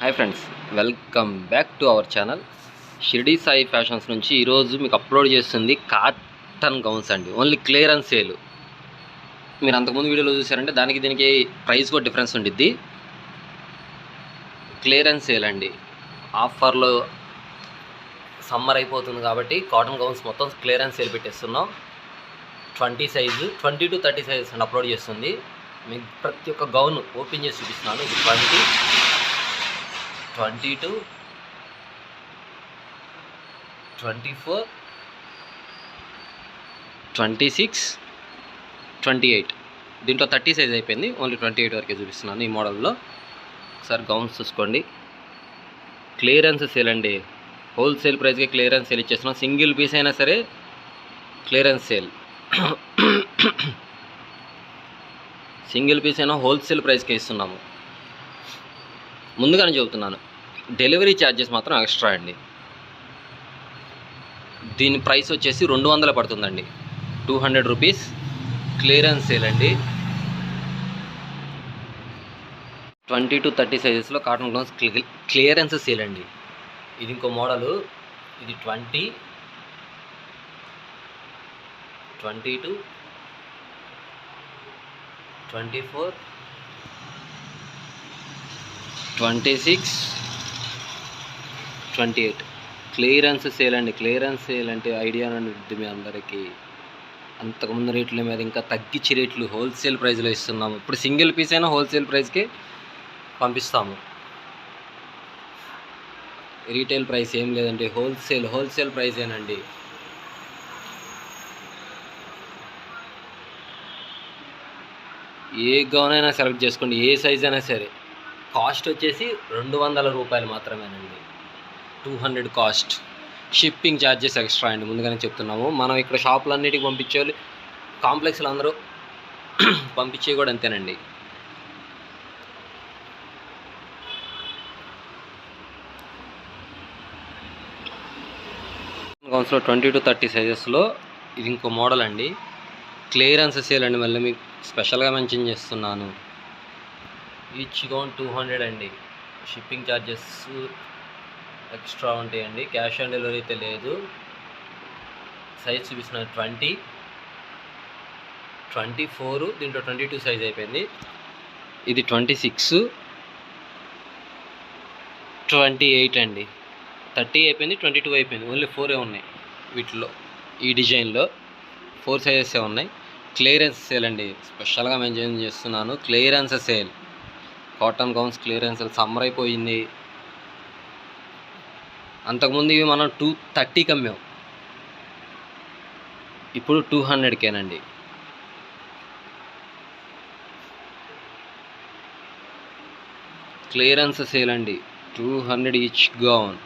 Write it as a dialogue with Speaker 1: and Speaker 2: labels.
Speaker 1: Hi friends, welcome back to our channel Shirdi Sai fashions నుంచి. ఈరోజు మీకు అప్లోడ్ చేస్తుంది కాటన్ గౌన్స్ అండి. Only clearance sale. మీరు అంతకుముందు వీడియోలో చూసారంటే దానికి దీనికి ప్రైస్ కూడా డిఫరెన్స్ ఉండిద్ది. క్లియరెన్స్ సేల్ అండి. ఆఫర్లో సమ్మర్ అయిపోతుంది కాబట్టి కాటన్ గౌన్స్ మొత్తం క్లియరెన్స్ సేల్ పెట్టేస్తున్నాం. 20 సైజు 20 to 30 సైజెస్ అండి అప్లోడ్ చేస్తుంది. మీకు ప్రతి ఒక్క గౌన్ ఓపెన్ చేసి చూపిస్తున్నాను. ఇది 20, 22, 24, 26, 28. దీంట్లో 30 సైజ్ అయిపోయింది. ఓన్లీ 28 వరకే చూపిస్తున్నాను ఈ మోడల్లో. ఒకసారి గౌన్స్ చూసుకోండి. క్లియరెన్స్ సేల్ అండి. హోల్సేల్ ప్రైస్కి క్లియరెన్స్ సేల్ ఇచ్చేస్తున్నాం. సింగిల్ పీస్ అయినా సరే క్లియరెన్స్ సేల్. సింగిల్ పీస్ అయినా హోల్సేల్ ప్రైస్కి ఇస్తున్నాము. ముందుగానే చెబుతున్నాను, డెలివరీ ఛార్జెస్ మాత్రం ఎక్స్ట్రా అండి. దీని ప్రైస్ వచ్చేసి 200 పడుతుందండి. 200 రూపీస్. క్లియరెన్స్ సేల్ అండి. 20 to 30 సైజెస్లో కాటన్ గ్లౌన్స్ క్లియరెన్స్ సేల్ అండి. ఇది ఇంకో మోడలు. ఇది 20, 22, 24, 26, 28. క్లియరెన్స్ సేల్ అండి. క్లియరెన్స్ సేల్ అంటే ఐడియా ఉంటుంది మీ అందరికీ. అంతకుముందు రేట్ల మీద ఇంకా తగ్గించి రేట్లు హోల్సేల్ ప్రైస్లో ఇస్తున్నాము. ఇప్పుడు సింగిల్ పీస్ అయినా హోల్సేల్ ప్రైస్కి పంపిస్తాము. రీటైల్ ప్రైస్ ఏం లేదండి. హోల్సేల్ ప్రైసేనండి. ఏ గౌన్ అయినా సెలెక్ట్ చేసుకోండి, ఏ సైజ్ అయినా సరే. కాస్ట్ వచ్చేసి 200 రూపాయలు మాత్రమేనండి. 200 కాస్ట్. షిప్పింగ్ ఛార్జెస్ ఎక్స్ట్రా అండి. ముందుగానే చెప్తున్నాము. మనం ఇక్కడ షాపులన్నిటికి పంపించేవాళ్ళు, కాంప్లెక్స్లో అందరూ పంపించే కూడా అంతేనండి. గౌన్స్లో 20 to 30 సైజెస్లో ఇది ఇంకో మోడల్ అండి. క్లియరెన్స్ సేల్ అండి. మళ్ళీ మీకు స్పెషల్గా మెన్షన్ చేస్తున్నాను. ఈచ్ గౌన్ 200 అండి. షిప్పింగ్ ఛార్జెస్ ఎక్స్ట్రా ఉంటాయండి. క్యాష్ ఆన్ డెలివరీ అయితే లేదు. సైజ్ చూపిస్తున్నాను 20, 24. దీంట్లో 22 సైజ్ అయిపోయింది. ఇది 26, 28 అండి. 30 అయిపోయింది, 22 అయిపోయింది. ఓన్లీ 4 ఉన్నాయి వీటిలో. ఈ డిజైన్లో 4 సైజెస్ ఉన్నాయి. క్లియరెన్స్ సేల్ అండి. స్పెషల్గా మెన్షన్ చేస్తున్నాను. Clearance sale. Cotton gowns clearance sale. Summer అయిపోయింది. అంతకుముందు ఇవి మనం 230కి అమ్మాం. ఇప్పుడు 200కేనండి. క్లియరెన్స్ సేల్ అండి. 200 ఈచ్ గౌన్.